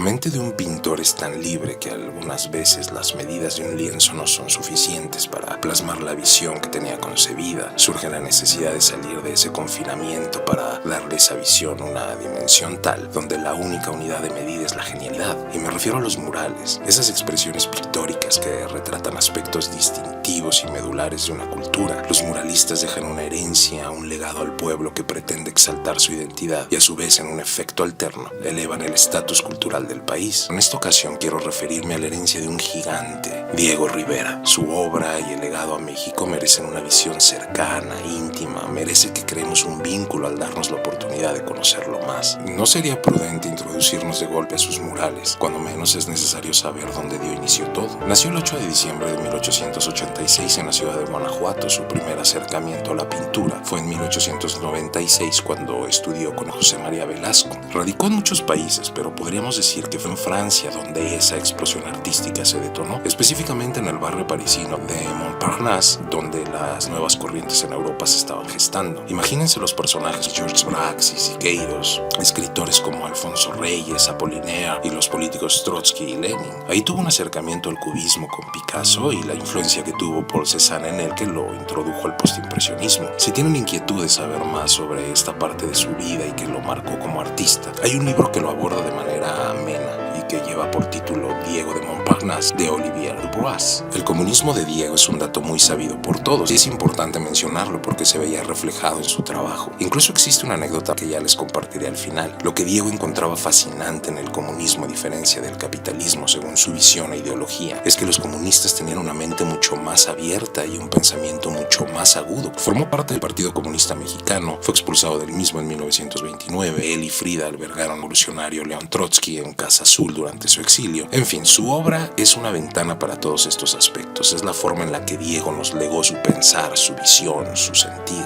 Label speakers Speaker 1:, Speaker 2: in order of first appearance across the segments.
Speaker 1: mente de un pintor es tan libre que algunas veces las medidas de un lienzo no son suficientes para plasmar la visión que tenía concebida. Surge la necesidad de salir de ese confinamiento para darle a esa visión una dimensión tal, donde la única unidad de medida es la genialidad. Y me refiero a los murales, esas expresiones pictóricas que retratan aspectos distintivos y medulares de una cultura. Los muralistas dejan una herencia, un legado al pueblo que pretende exaltar su identidad y a su vez, en un efecto alterno, elevan el estatus cultural del país. En esta ocasión quiero referirme a la herencia de un gigante, Diego Rivera. Su obra y el legado a México merecen una visión cercana, íntima, merece que creemos un vínculo al darnos la oportunidad de conocerlo más. No sería prudente introducirnos de golpe a sus murales, cuando menos es necesario saber dónde dio inicio todo. Nació el 8 de diciembre de 1886 en la ciudad de Guanajuato. Su primer acercamiento a la pintura fue en 1896 cuando estudió con José María Velasco. Radicó en muchos países, pero podríamos decir que fue en Francia donde esa explosión artística se detonó, específicamente en el barrio parisino de Montparnasse, donde las nuevas corrientes en Europa se estaban gestando. Imagínense los personajes Georges Braque y Siqueiros, escritores como Alfonso Reyes, Apollinaire y los políticos Trotsky y Lenin. Ahí tuvo un acercamiento al cubismo con Picasso y la influencia que tuvo Paul Cézanne en él, que lo introdujo al postimpresionismo. Si tienen inquietud de saber más sobre esta parte de su vida y que lo marcó como artista, hay un libro que lo aborda de manera amena y que lleva por título Diego de Montparnasse, de Olivier Dubois. El comunismo de Diego es un dato muy sabido por todos y es importante mencionarlo porque se veía reflejado en su trabajo. Incluso existe una anécdota que ya les compartiré al final. Lo que Diego encontraba fascinante en el comunismo, a diferencia del capitalismo según su visión e ideología, es que los comunistas tenían una mente mucho más abierta y un pensamiento mucho más agudo. Formó parte del Partido Comunista Mexicano, fue expulsado del mismo en 1929. Él y Frida albergaron al revolucionario León Trotsky en Casa Azul durante su exilio. En fin, su obra es una ventana para todos estos aspectos. Es la forma en la que Diego nos legó su pensar, su visión, su sentir.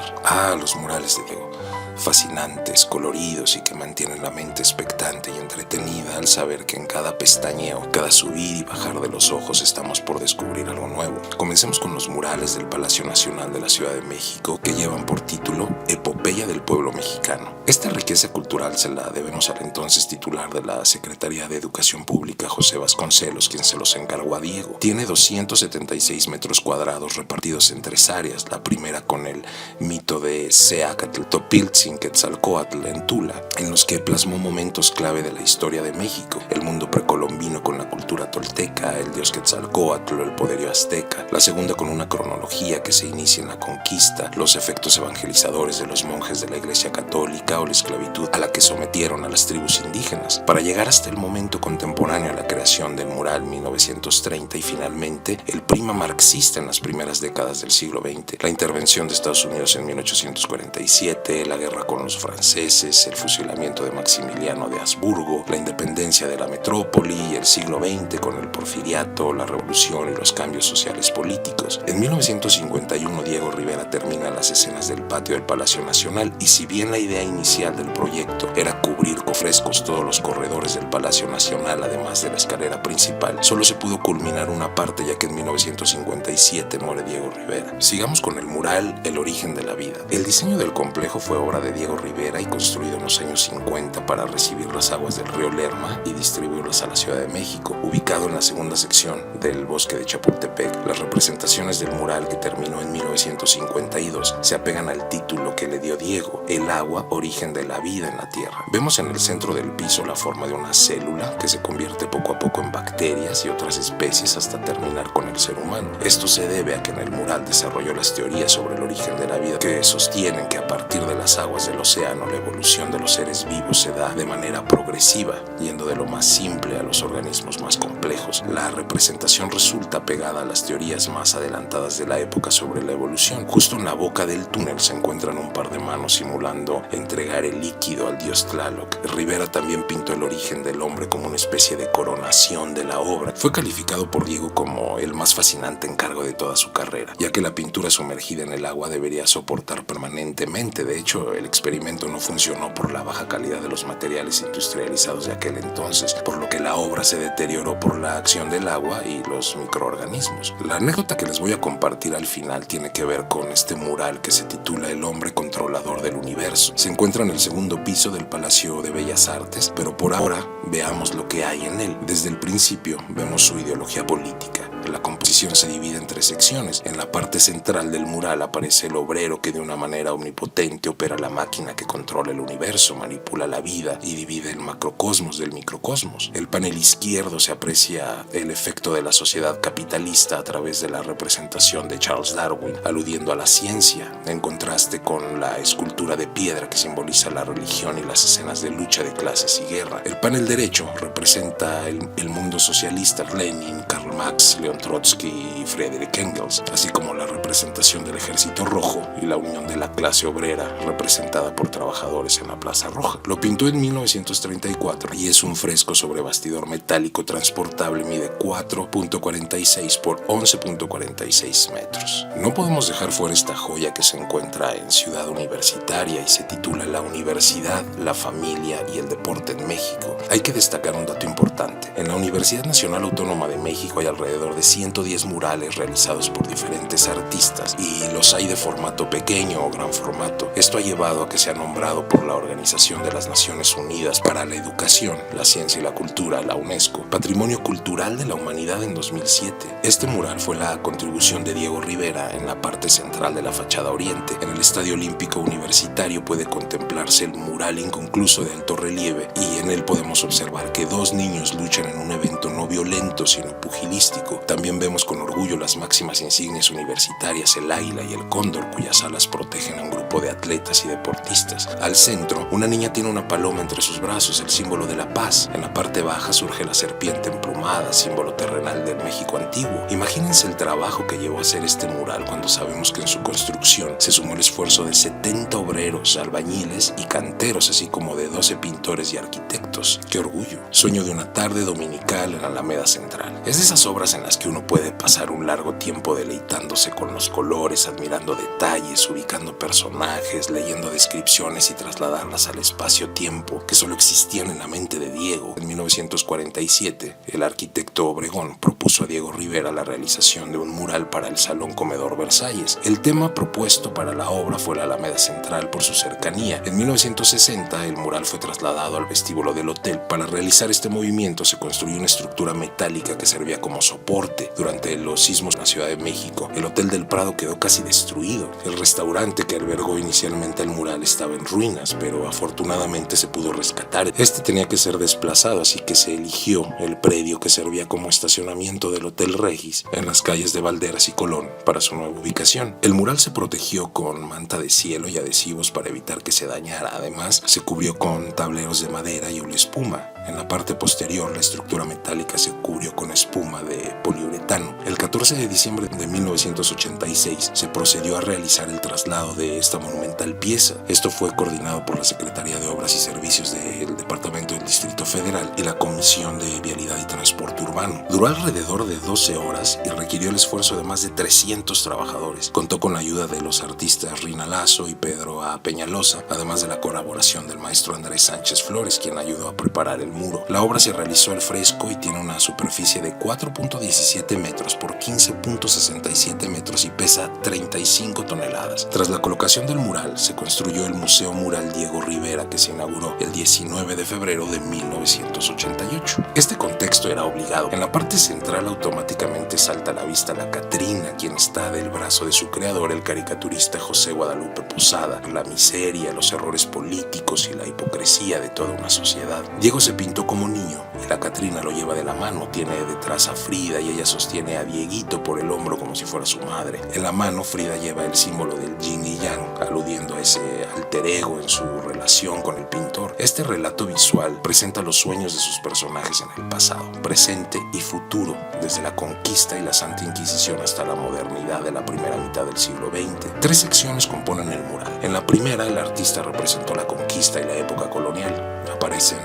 Speaker 1: Los murales de Diego. Fascinantes, coloridos y que mantienen la mente expectante y entretenida al saber que en cada pestañeo, cada subir y bajar de los ojos estamos por descubrir algo nuevo. Comencemos con los murales del Palacio Nacional de la Ciudad de México, que llevan por título Epopeya del Pueblo Mexicano. Esta riqueza cultural se la debemos al entonces titular de la Secretaría de Educación Pública, José Vasconcelos, quien se los encargó a Diego. Tiene 276 metros cuadrados repartidos en 3 áreas, la primera con el mito de Seacatl, Topiltzin, Quetzalcóatl en Tula, en los que plasmó momentos clave de la historia de México: el mundo precolombino con la cultura tolteca, el dios Quetzalcóatl, el poderío azteca. La segunda con una cronología que se inicia en la conquista, los efectos evangelizadores de los monjes de la Iglesia Católica o la esclavitud a la que sometieron a las tribus indígenas, para llegar hasta el momento contemporáneo a la creación del mural 1930 y finalmente el prima marxista en las primeras décadas del siglo XX, la intervención de Estados Unidos en 1847, la guerra con los franceses, el fusilamiento de Maximiliano de Habsburgo, la independencia de la metrópoli y el siglo XX con el porfiriato, la revolución y los cambios sociales políticos. En 1951 Diego Rivera termina las escenas del patio del Palacio Nacional y si bien la idea inicial del proyecto era cubrir con frescos todos los corredores del Palacio Nacional además de la escalera principal, solo se pudo culminar una parte ya que en 1957 muere Diego Rivera. Sigamos con el mural El origen de la vida. El diseño del complejo fue obra de Diego Rivera y construido en los años 50 para recibir las aguas del río Lerma y distribuirlas a la Ciudad de México. Ubicado en la segunda sección del bosque de Chapultepec, las representaciones del mural, que terminó en 1952, se apegan al título que le dio Diego: El agua, origen de la vida en la tierra. Vemos en el centro del piso la forma de una célula que se convierte poco a poco en bacterias y otras especies hasta terminar con el ser humano. Esto se debe a que en el mural desarrolló las teorías sobre el origen de la vida, que sostienen que a partir de las aguas del océano la evolución de los seres vivos se da de manera progresiva, yendo de lo más simple a los organismos más complejos. La representación resulta pegada a las teorías más adelantadas de la época sobre la evolución. Justo en la boca del túnel se encuentran un par de manos simulando entregar el líquido al dios Tlaloc. Rivera también pintó el origen del hombre como una especie de coronación de la obra. Fue calificado por Diego como el más fascinante encargo de toda su carrera, ya que la pintura sumergida en el agua debería soportar permanentemente. De hecho, el experimento no funcionó por la baja calidad de los materiales industrializados de aquel entonces, por lo que la obra se deterioró por la acción del agua y los microorganismos. La anécdota que les voy a compartir al final tiene que ver con este mural que se titula El hombre controlador del universo. Se encuentra en el segundo piso del Palacio de Bellas Artes, pero por ahora veamos lo que hay en él. Desde el principio vemos su ideología política. La composición se divide en 3 secciones. En la parte central del mural aparece el obrero que de una manera omnipotente opera la máquina que controla el universo, manipula la vida y divide el macrocosmos del microcosmos. El panel izquierdo se aprecia el efecto de la sociedad capitalista a través de la representación de Charles Darwin, aludiendo a la ciencia, en contraste con la escultura de piedra que simboliza la religión y las escenas de lucha de clases y guerra. El panel derecho representa el mundo socialista, Lenin, Karl Marx, León Trotsky y Friedrich Engels, así como la representación del Ejército Rojo y la unión de la clase obrera representada por trabajadores en la Plaza Roja. Lo pintó en 1934 y es un fresco sobre bastidor metálico transportable, mide 4.46 por 11.46 metros. No podemos dejar fuera esta joya que se encuentra en Ciudad Universitaria y se titula La Universidad, la Familia y el Deporte en México. Hay que destacar un dato importante. En la Universidad Nacional Autónoma de México hay alrededor de 110 murales realizados por diferentes artistas y los hay de formato pequeño o gran formato. Esto ha llevado a que sea nombrado por la Organización de las Naciones Unidas para la Educación, la Ciencia y la Cultura, la UNESCO, Patrimonio Cultural de la Humanidad en 2007. Este mural fue la contribución de Diego Rivera en la parte central de la fachada oriente. En el Estadio Olímpico Universitario puede contemplarse el mural inconcluso de alto relieve y en él podemos observar que 2 niños luchan en un evento no violento sino pugilístico. También vemos con orgullo las máximas insignias universitarias, el águila y el cóndor, cuyas alas protegen a un grupo de atletas y deportistas. Al centro, una niña tiene una paloma entre sus brazos, el símbolo de la paz. En la parte baja surge la serpiente emplumada, símbolo terrenal del México antiguo. Imagínense el trabajo que llevó a hacer este mural cuando sabemos que en su construcción se sumó el esfuerzo de 70 obreros, albañiles y canteros, así como de 12 pintores y arquitectos. ¡Qué orgullo! Sueño de una tarde dominical en Alameda Central. Es de esas obras en las que uno puede pasar un largo tiempo deleitándose con los colores, admirando detalles, ubicando personajes, leyendo descripciones y trasladarlas al espacio-tiempo que solo existían en la mente de Diego. En 1947, el arquitecto Obregón propuso a Diego Rivera la realización de un mural para el Salón Comedor Versalles. El tema propuesto para la obra fue la Alameda Central por su cercanía. En 1960, el mural fue trasladado al vestíbulo del hotel. Para realizar este movimiento se construyó una estructura metálica que servía como soporte. Durante los sismos en la Ciudad de México, el Hotel del Prado quedó casi destruido. El restaurante que albergó inicialmente el mural estaba en ruinas, pero afortunadamente se pudo rescatar. Este tenía que ser desplazado, así que se eligió el predio que servía como estacionamiento del Hotel Regis en las calles de Valderas y Colón para su nueva ubicación. El mural se protegió con manta de cielo y adhesivos para evitar que se dañara. Además, se cubrió con tableros de madera y una espuma. En la parte posterior, la estructura metálica se cubrió con espuma de poliuretano. El 14 de diciembre de 1986 se procedió a realizar el traslado de esta monumental pieza. Esto fue coordinado por la Secretaría de Obras y Servicios del Departamento del Distrito Federal y la Comisión de Vialidad y Transporte Urbano. Duró alrededor de 12 horas y requirió el esfuerzo de más de 300 trabajadores. Contó con la ayuda de los artistas Rina Lazo y Pedro A. Peñalosa, además de la colaboración del maestro Andrés Sánchez Flores, quien ayudó a preparar el muro. La obra se realizó al fresco y tiene una superficie de 4.17 metros por 15.67 metros y pesa 35 toneladas. Tras la colocación del mural, se construyó el Museo Mural Diego Rivera, que se inauguró el 19 de febrero de 1988. Este contexto era obligado. En la parte central automáticamente salta a la vista la Catrina, quien está del brazo de su creador, el caricaturista José Guadalupe Posada. La miseria, los errores políticos y la hipocresía de toda una sociedad. Diego se pintó como niño y la Catrina lo lleva de la mano. Tiene detrás a Frida y ella sostiene a Dieguito por el hombro como si fuera su madre. En la mano, Frida lleva el símbolo del yin y yang, aludiendo a ese alter ego en su relación con el pintor. Este relato visual presenta los sueños de sus personajes en el pasado, presente y futuro, desde la conquista y la Santa Inquisición hasta la modernidad de la primera mitad del siglo XX. 3 secciones componen el mural. En la primera, el artista representó la conquista y la época colonial. Aparecen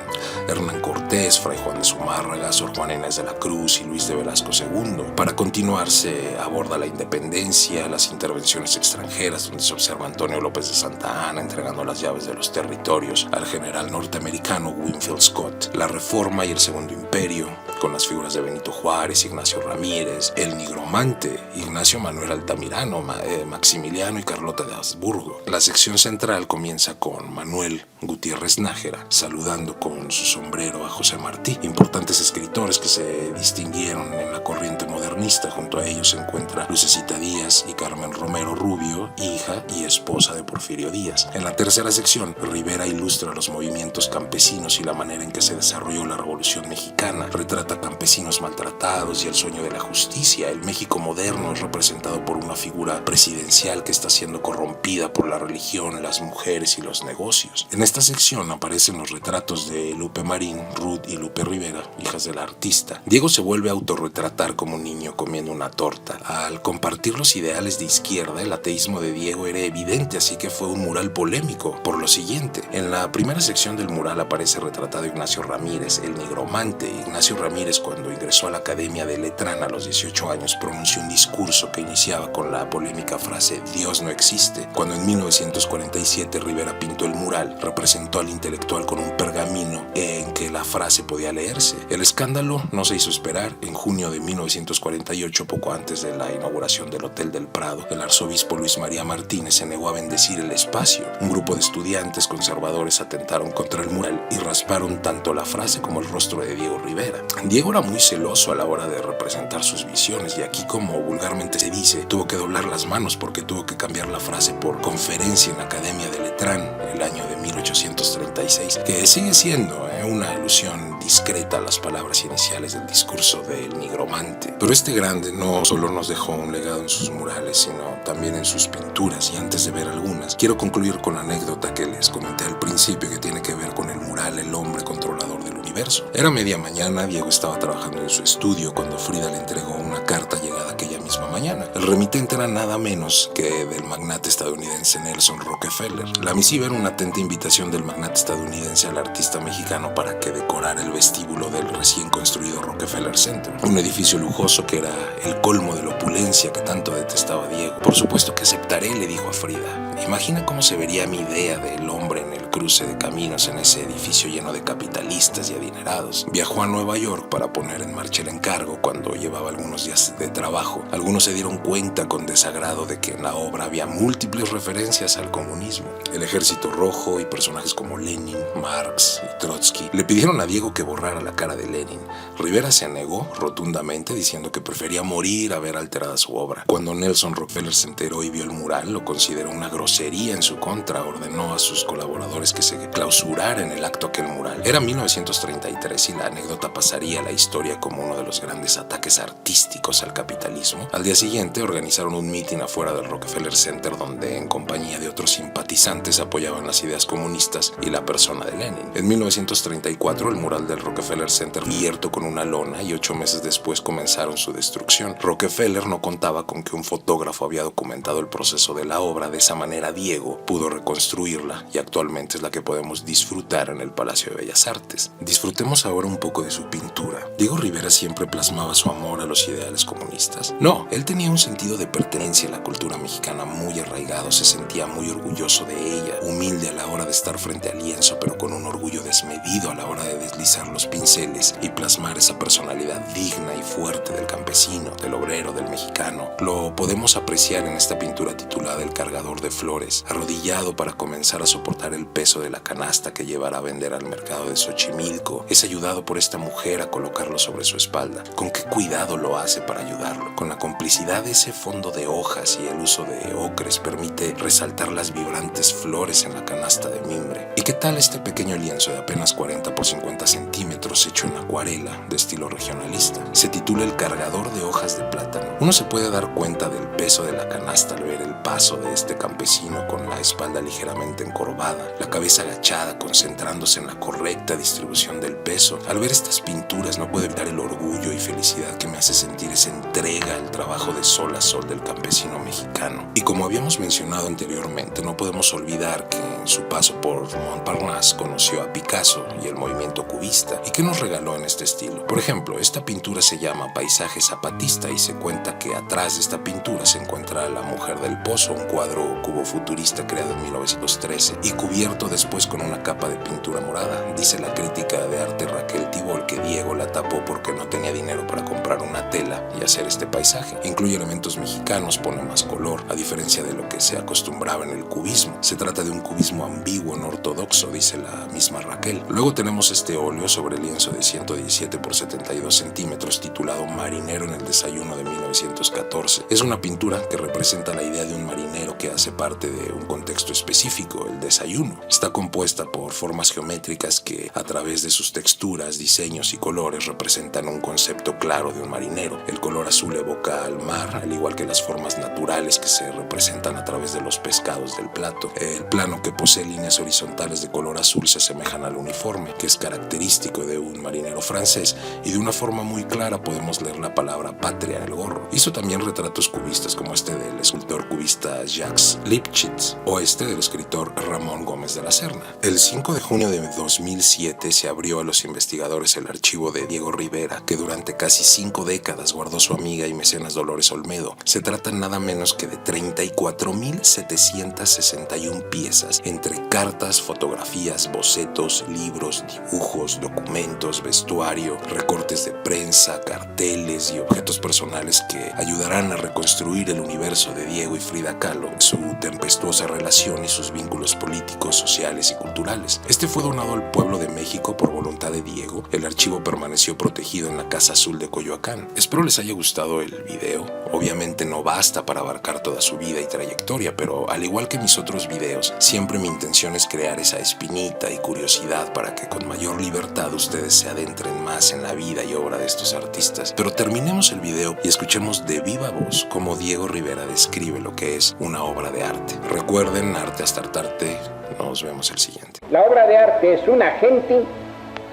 Speaker 1: Hernán Cortés, Fray Juan de Zumárraga, Sor Juana Inés de la Cruz y Luis de Velasco II. Para continuar, se aborda la independencia, las intervenciones extranjeras, donde se observa Antonio López de Santa Anna entregando las llaves de los territorios al general norteamericano Winfield Scott, la Reforma y el Segundo Imperio, con las figuras de Benito Juárez, Ignacio Ramírez, el nigromante, Ignacio Manuel Altamirano, Maximiliano y Carlota de Habsburgo. La sección central comienza con Manuel Gutiérrez Nájera, saludando con su sombrero a José Martí, importantes escritores que se distinguieron en la corriente modernista. Junto a ellos se encuentra Lucecita Díaz y Carmen Romero Rubio, hija y esposa de Porfirio Díaz. En la tercera sección, Rivera ilustra los movimientos campesinos y la manera en que se desarrolló la Revolución Mexicana. Retrata campesinos maltratados y el sueño de la justicia. El México moderno es representado por una figura presidencial que está siendo corrompida por la religión, las mujeres y los negocios. En esta sección aparecen los retratos de Lupe Marín, Ruth y Lupe Rivera, hijas de la artista. Diego se vuelve a autorretratar como un niño comiendo una torta. Al compartir los ideales de izquierda, el ateísmo de Diego era evidente, así que fue un mural polémico por lo siguiente. En la primera sección del mural aparece retratado Ignacio Ramírez, el nigromante. Ignacio Ramírez, cuando ingresó a la Academia de Letrán a los 18 años, pronunció un discurso que iniciaba con la polémica frase «Dios no existe». Cuando en 1947 Rivera pintó el mural, representó al intelectual con un pergamino en que la frase podía leerse. El escándalo no se hizo esperar. En junio de 1948, poco antes de la inauguración del Hotel del Prado, el arzobispo Luis María Martínez se negó a bendecir el espacio. Un grupo de estudiantes conservadores atentaron contra el mural y rasparon tanto la frase como el rostro de Diego Rivera. Diego era muy celoso a la hora de representar sus visiones y aquí, como vulgarmente se dice, tuvo que doblar las manos porque tuvo que cambiar la frase por conferencia en la Academia de Letrán el año de 1836, que sigue siendo una alusión discreta a las palabras iniciales del discurso del nigromante. Pero este grande no solo nos dejó un legado en sus murales, sino también en sus pinturas, y antes de ver algunas, quiero concluir con la anécdota que les comenté al principio, que tiene que ver con el mural El hombre controlador del universo. Era media mañana, Diego estaba trabajando en su estudio cuando Frida le entregó una carta llegada aquella misma mañana. El remitente era nada menos que del magnate estadounidense Nelson Rockefeller. La misiva era una atenta invitación del magnate estadounidense al artista mexicano para que decorara el vestíbulo del recién construido Rockefeller Center, un edificio lujoso que era el colmo de la opulencia que tanto detestaba Diego. Por supuesto que aceptaré, le dijo a Frida. Imagina cómo se vería mi idea del hombre en el cruce de caminos en ese edificio lleno de capitalistas y adinerados. Viajó a Nueva York para poner en marcha el encargo. Cuando llevaba algunos días de trabajo, algunos se dieron cuenta con desagrado de que en la obra había múltiples referencias al comunismo. El Ejército Rojo y personajes como Lenin, Marx y Trotsky le pidieron a Diego que borrara la cara de Lenin. Rivera se negó rotundamente, diciendo que prefería morir a ver alterada su obra. Cuando Nelson Rockefeller se enteró y vio el mural, lo consideró una grosería en su contra. Ordenó a sus colaboradores que se clausuraran el acto aquel mural. Era 1933 y la anécdota pasaría a la historia como uno de los grandes ataques artísticos al capitalismo. Al día siguiente organizaron un mitin afuera del Rockefeller Center, donde en compañía de otros simpatizantes apoyaban las ideas comunistas y la persona de Lenin. En 1934 el mural del Rockefeller Center fue cubierto con una lona y 8 meses después comenzaron su destrucción. Rockefeller no contaba con que un fotógrafo había documentado el proceso de la obra. De esa manera Diego pudo reconstruirla y actualmente es la que podemos disfrutar en el Palacio de Bellas Artes. Disfrutemos ahora un poco de su pintura. ¿Diego Rivera siempre plasmaba su amor a los ideales comunistas? No, él tenía un sentido de pertenencia a la cultura mexicana muy arraigado, se sentía muy orgulloso de ella, humilde a la hora de estar frente al lienzo, pero con un orgullo desmedido a la hora de deslizar los pinceles y plasmar esa personalidad digna y fuerte del campesino, del obrero, del mexicano. Lo podemos apreciar en esta pintura titulada El cargador de flores, arrodillado para comenzar a soportar el peso de la canasta que llevará a vender al mercado de Xochimilco. Es ayudado por esta mujer a colocarlo sobre su espalda. Con qué cuidado lo hace para ayudarlo. Con la complicidad de ese fondo de hojas y el uso de ocres permite resaltar las vibrantes flores en la canasta de mimbre. ¿Y qué tal este pequeño lienzo de apenas 40 por 50 centímetros hecho en acuarela de estilo regionalista? Se titula El cargador de hojas de plátano. Uno se puede dar cuenta del peso de la canasta al ver el paso de este campesino con la espalda ligeramente encorvada. la cabeza agachada, concentrándose en la correcta distribución del peso. Al ver estas pinturas no puedo evitar el orgullo y felicidad que me hace sentir esa entrega al trabajo de sol a sol del campesino mexicano. Y como habíamos mencionado anteriormente, no podemos olvidar que en su paso por Montparnasse conoció a Picasso y el movimiento cubista. ¿Y qué nos regaló en este estilo? Por ejemplo, esta pintura se llama Paisaje Zapatista y se cuenta que atrás de esta pintura se encuentra La Mujer del Pozo, un cuadro cubofuturista creado en 1913 y cubierto después con una capa de pintura morada. Dice la crítica de arte Raquel Tibol que Diego la tapó porque no tenía dinero para comprar una tela y hacer este paisaje. Incluye elementos mexicanos, pone más color, a diferencia de lo que se acostumbraba en el cubismo. Se trata de un cubismo ambiguo, no ortodoxo, dice la misma Raquel. Luego tenemos este óleo sobre lienzo de 117 por 72 centímetros titulado Marinero en el desayuno de 1914. Es una pintura que representa la idea de un marinero que hace parte de un contexto específico, el desayuno. Está compuesta por formas geométricas que a través de sus texturas, diseños y colores representan un concepto claro de un marinero. El color azul evoca al mar, al igual que las formas naturales que se representan a través de los pescados del plato. El plano, que posee líneas horizontales de color azul, se asemejan al uniforme, que es característico de un marinero francés, y de una forma muy clara podemos leer la palabra patria en el gorro. Hizo también retratos cubistas como este del escultor cubista Jacques Lipchitz o este del escritor Ramón Gómez de la Serna. El 5 de junio de 2007 se abrió a los investigadores el archivo de Diego Rivera, que durante casi 5 décadas guardó su amiga y mecenas Dolores Olmedo. Se trata nada menos que de 34.761 piezas, entre cartas, fotografías, bocetos, libros, dibujos, documentos, vestuario, recortes de prensa, carteles y objetos personales que ayudarán a reconstruir el universo de Diego y Frida Kahlo, su tempestuosa relación y sus vínculos políticos, sociales y culturales. Este fue donado al pueblo de México por voluntad de Diego. El archivo permaneció protegido en la Casa Azul de Coyoacán. Espero les haya gustado el video. Obviamente no basta para abarcar toda su vida y trayectoria, pero al igual que mis otros videos, siempre mi intención es crear esa espinita y curiosidad para que con mayor libertad ustedes se adentren más en la vida y obra de estos artistas. Pero terminemos el video y escuchemos de viva voz cómo Diego Rivera describe lo que es una obra de arte. Recuerden, arte hasta hartarte. Nos vemos el siguiente.
Speaker 2: La obra de arte es un agente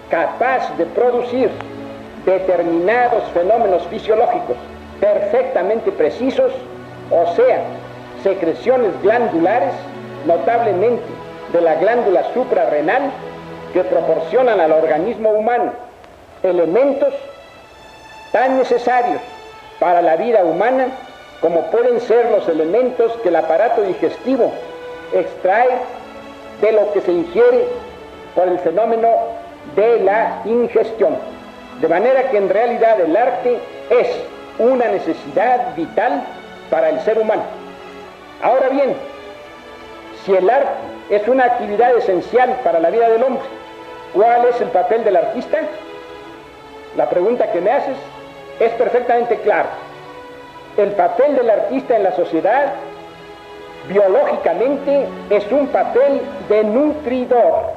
Speaker 2: capaz de producir determinados fenómenos fisiológicos perfectamente precisos, o sea, secreciones glandulares, notablemente de la glándula suprarrenal, que proporcionan al organismo humano elementos tan necesarios para la vida humana como pueden ser los elementos que el aparato digestivo extrae de lo que se ingiere por el fenómeno de la ingestión. De manera que en realidad el arte es una necesidad vital para el ser humano. Ahora bien, si el arte es una actividad esencial para la vida del hombre, ¿cuál es el papel del artista? La pregunta que me haces es perfectamente clara. El papel del artista en la sociedad, biológicamente, es un papel de nutridor.